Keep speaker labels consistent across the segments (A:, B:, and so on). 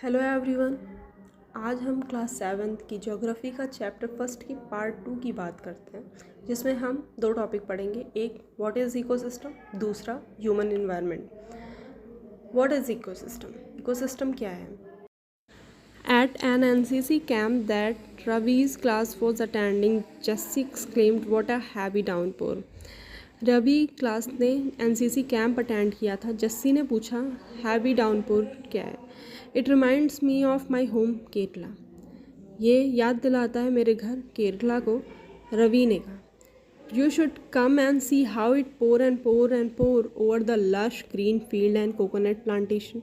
A: Hello everyone. आज हम class 7th की ज्योग्राफी का चैप्टर फर्स्ट की पार्ट 2 की बात करते हैं, जिसमें हम दो टॉपिक पढ़ेंगे। एक व्हाट इज़ इकोसिस्टम, दूसरा human environment. What is ecosystem? Ecosystem क्या है? At an NCC camp that Ravi's class was attending, Jessie exclaimed, "What a heavy downpour!" Ravi class ने एनसीसी कैंप अटेंड किया था। जस्सी ने पूछा, हैवी डाउनपोर क्या है? It reminds me of my home Kerala. ये याद दिलाता है मेरे घर केरला को, रवि ने कहा। You should come and see how it pour and pour and pour over the lush green field and coconut plantation.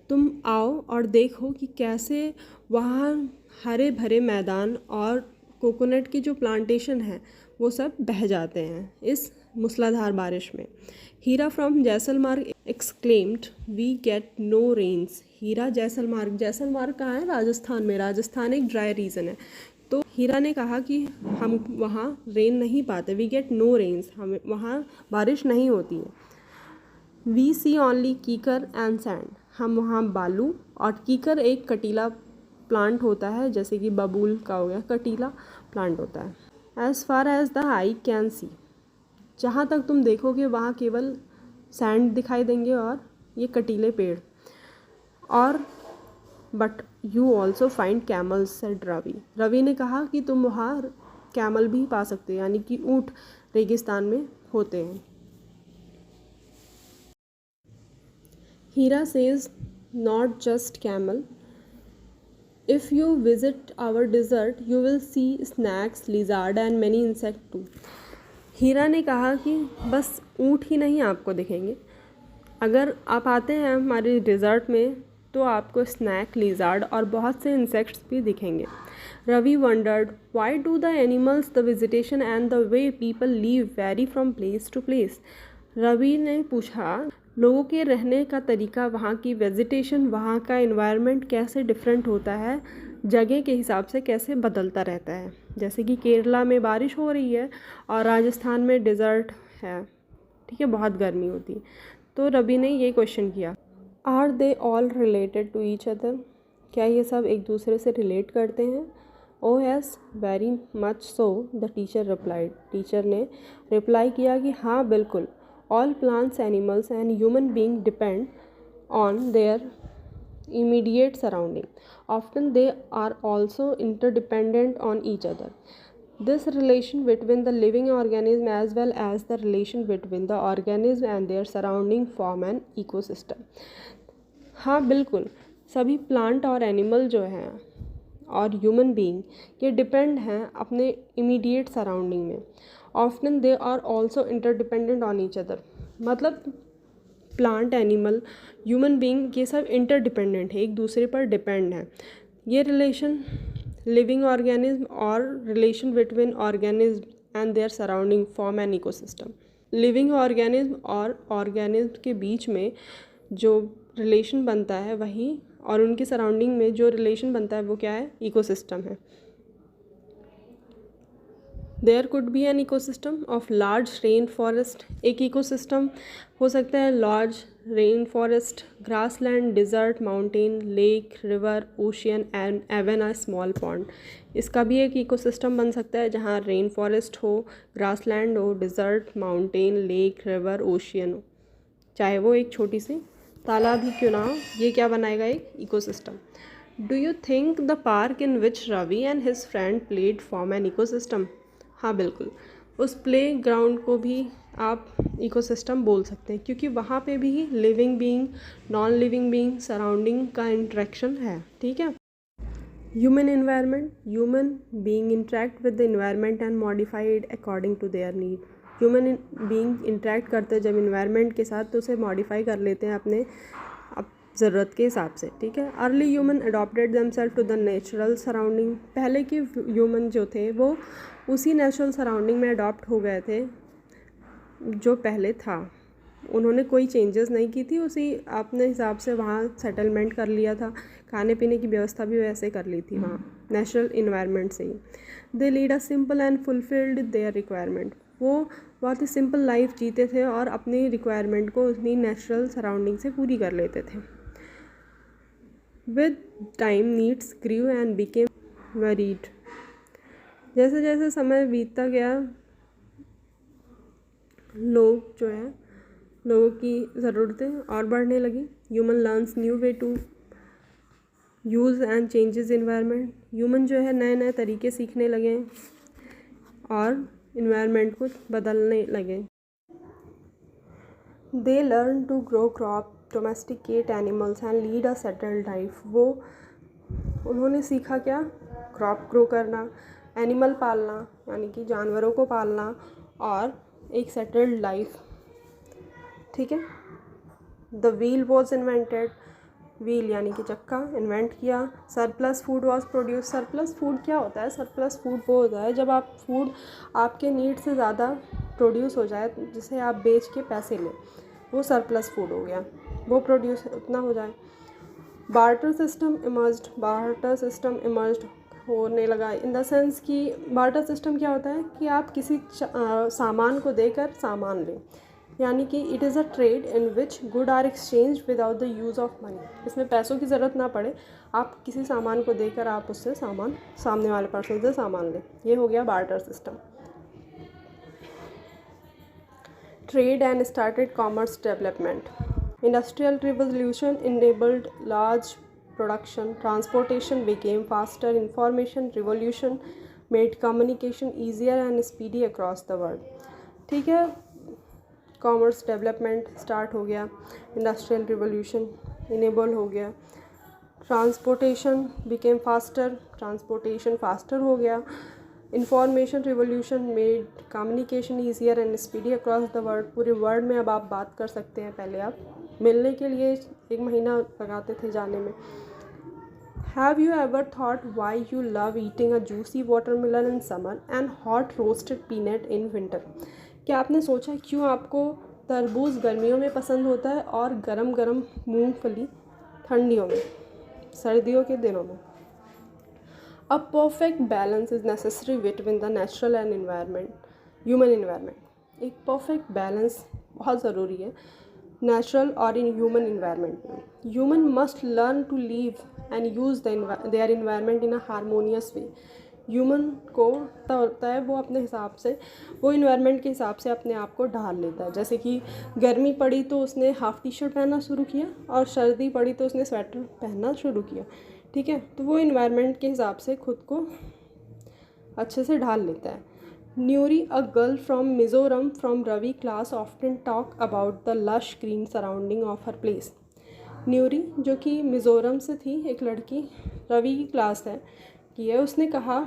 A: तुम आओ और देखो कि कैसे वहाँ हरे भरे मैदान और कोकोनट की जो प्लांटेशन है वो सब बह जाते हैं इस मूसलाधार बारिश में। हीरा फ्रॉम जैसलमार्ग exclaimed, we get no rains. Hira जैसलमार्ग कहाँ है? राजस्थान में। राजस्थान एक ड्राई रीजन है, तो हीरा ने कहा कि हम वहाँ रेन नहीं पाते। वी गेट नो रेन्स, हमें वहाँ बारिश नहीं होती है। वी सी ओनली कीकर एंड सैंड, हम वहाँ बालू और कीकर एक कटीला प्लांट होता है, जैसे कि बबूल का हो गया, कटीला प्लांट होता है। As far as the eye can see, जहाँ तक तुम देखोगे वहाँ केवल सैंड दिखाई देंगे और ये कटीले पेड़। और but you also find camels, said Ravi. Ravi ने कहा कि तुम वहाँ कैमल भी पा सकते हो, यानी कि ऊँट रेगिस्तान में होते हैं। Hira says, not just camel, if you visit our desert you will see snacks, lizard and many insect too. Hira ने कहा कि बस ऊँट ही नहीं आपको दिखेंगे, अगर आप आते हैं हमारे डिज़र्ट में तो आपको स्नैक, लिजार्ड और बहुत से इंसेक्ट्स भी दिखेंगे। Ravi wondered, why do the animals the vegetation and the way people live vary from place to place. Ravi ने पूछा, लोगों के रहने का तरीका, वहाँ की वेजिटेशन, वहाँ का एनवायरनमेंट कैसे डिफरेंट होता है, जगह के हिसाब से कैसे बदलता रहता है। जैसे कि केरला में बारिश हो रही है और राजस्थान में डिज़र्ट है, ठीक है, बहुत गर्मी होती है। तो रवि ने ये क्वेश्चन किया, are they all related to each other, क्या ये सब एक दूसरे से रिलेट करते हैं? Oh yes, very much so, the teacher replied. Teacher ने रिप्लाई किया कि हाँ बिल्कुल, all plants, animals and human being depend on their immediate surrounding. Often they are also interdependent on each other. This relation between the living organism as well as the relation between the organism and their surrounding form an ecosystem. हाँ बिल्कुल, सभी plant और animal जो हैं और human being ये depend हैं अपने इमीडिएट सराउंडिंग में। Often they are also interdependent on each other, मतलब प्लांट, एनिमल, ह्यूमन बीइंग ये सब इंटरडिपेंडेंट है, एक दूसरे पर डिपेंड है। ये रिलेशन लिविंग ऑर्गेनिज्म और relation between organism and their surrounding form an ecosystem. Living organism और ऑर्गेनिज्म के बीच में जो रिलेशन बनता है वही, और उनकी सराउंडिंग में जो रिलेशन बनता है वो क्या है? इकोसिस्टम है। There could be an ecosystem of large rain forest, एक इकोसिस्टम हो सकता है large rain forest, grass land, desert, mountain, lake, river, ocean and even a small pond. इसका भी एक इकोसिस्टम बन सकता है जहाँ रेन फॉरेस्ट हो, ग्रास लैंड हो, desert, mountain, lake, river, ocean हो, चाहे वो एक छोटी सी तालाब ही क्यों ना हो, ये क्या बनाएगा? एक ecosystem. Do you think the park in which Ravi and his friend played form an ecosystem? हाँ बिल्कुल, उस प्ले ग्राउंड को भी आप इकोसिस्टम बोल सकते हैं, क्योंकि वहाँ पे भी living being, non living being, surrounding का इंटरेक्शन है, ठीक है। Human environment, human being interact with the environment and modified according to their need. Human being interact करते हैं जब इन्वायरमेंट के साथ, तो उसे मॉडिफाई कर लेते हैं अपने ज़रूरत के हिसाब से, ठीक है। Early human adopted themselves to the natural surrounding, पहले के ह्यूमन जो थे वो उसी नेचुरल सराउंडिंग में अडॉप्ट हो गए थे जो पहले था। उन्होंने कोई चेंजेस नहीं की थी, उसी अपने हिसाब से वहाँ सेटलमेंट कर लिया था, खाने पीने की व्यवस्था भी वैसे कर ली थी वहाँ नेचुरल इन्वायरमेंट से ही। They lead a simple and fulfilled their requirement, वो बहुत ही सिंपल लाइफ जीते थे और अपनी रिक्वायरमेंट को अपनी नेचुरल सराउंडिंग से पूरी कर लेते थे। With time needs grew and became varied. जैसे जैसे समय बीतता गया लोगों की ज़रूरतें और बढ़ने लगी. Human learns new way to use and changes environment. Human जो है नए नए तरीके सीखने लगे और इन्वायरमेंट को बदलने लगे. They learn to grow crop, domesticate animals and lead a settled life. उन्होंने सीखा क्या? क्रॉप ग्रो करना, एनिमल पालना यानी कि जानवरों को पालना और एक सेटल्ड लाइफ. ठीक है. The wheel was invented. Wheel यानी कि चक्का इन्वेंट किया. Surplus food was produce. Surplus food क्या होता है? सरप्लस फूड वो होता है जब आप फूड आपके नीड से ज़्यादा प्रोड्यूस हो जाए, जिसे आप बेच के पैसे लें, वो सरप्लस फूड हो गया. वो प्रोड्यूस उतना हो जाए. Barter system emerged. Barter system emerged होने लगा इन द सेंस कि बार्टर सिस्टम क्या होता है कि आप किसी सामान को देकर सामान लें, यानी कि it is a trade in which good are exchange without the use of money. इसमें पैसों की ज़रूरत ना पड़े, आप किसी सामान को देकर आप उससे सामने वाले पर्सन से सामान लें. ये हो गया barter system. Trade and started commerce development. Industrial revolution enabled large production. Transportation became faster. Information revolution made communication easier and speedy across the world. ठीक है. कॉमर्स डेवलपमेंट स्टार्ट हो गया. इंडस्ट्रियल रिवोल्यूशन इनेबल हो गया. Transportation became faster. Transportation faster हो गया. Information revolution made communication easier and speedy across the world. पूरे world में अब आप बात कर सकते हैं. पहले आप मिलने के लिए 1 महीना लगाते थे जाने में. Have you ever thought why you love eating a juicy watermelon in summer and hot roasted peanut in winter? क्या आपने सोचा क्यों आपको तरबूज गर्मियों में पसंद होता है और गरम गरम मूंगफली ठंडियों में, सर्दियों के दिनों में? A perfect balance is necessary between the natural and human environment. एक परफेक्ट बैलेंस बहुत ज़रूरी है नेचुरल और इन ह्यूमन इन्वायरमेंट में. Human must learn to live and use their environment in a harmonious way. Human को तब होता है वो अपने हिसाब से, वो इन्वायरमेंट के हिसाब से अपने आप को ढाल लेता है. जैसे कि गर्मी पड़ी तो उसने हाफ़ टी शर्ट पहनना शुरू किया और सर्दी पड़ी तो उसने स्वेटर पहनना शुरू किया. ठीक है. तो वो इन्वायरमेंट के हिसाब से खुद को अच्छे से ढाल लेता है. Nuri, a girl from Mizoram from Ravi class, often talk about the lush green surrounding of her place. न्यूरी जो कि मिज़ोरम से थी, एक लड़की रवि की क्लास है की है, उसने कहा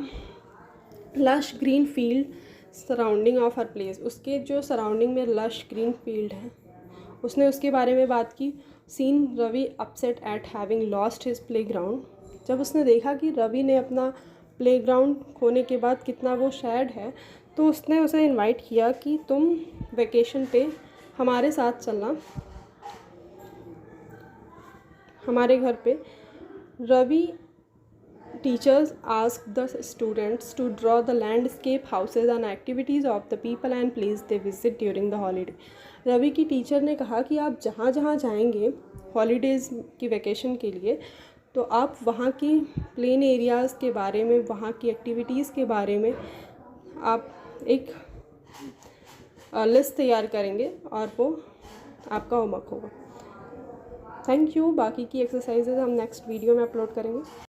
A: lush green field surrounding of her place. उसके जो सराउंडिंग में लश ग्रीन फील्ड है उसने उसके बारे में बात की. Seen Ravi upset at having lost his playground. जब उसने देखा कि रवि ने अपना प्लेग्राउंड खोने के बाद कितना वो सैड है, तो उसने उसे इनवाइट किया कि तुम वेकेशन पे हमारे साथ चलना हमारे घर पे. Ravi teachers ask the students to draw the landscape houses and activities of the people and place they visit during the holiday. Ravi की टीचर ने कहा कि आप जहाँ जहाँ जाएंगे हॉलीडेज़ की वेकेशन के लिए, तो आप वहाँ की प्लेन एरियाज़ के बारे में, वहाँ की एक्टिविटीज़ के बारे में आप एक लिस्ट तैयार करेंगे और वो आपका होमवर्क होगा. Thank you. बाकी की एक्सरसाइजेज हम नेक्स्ट वीडियो में अपलोड करेंगे.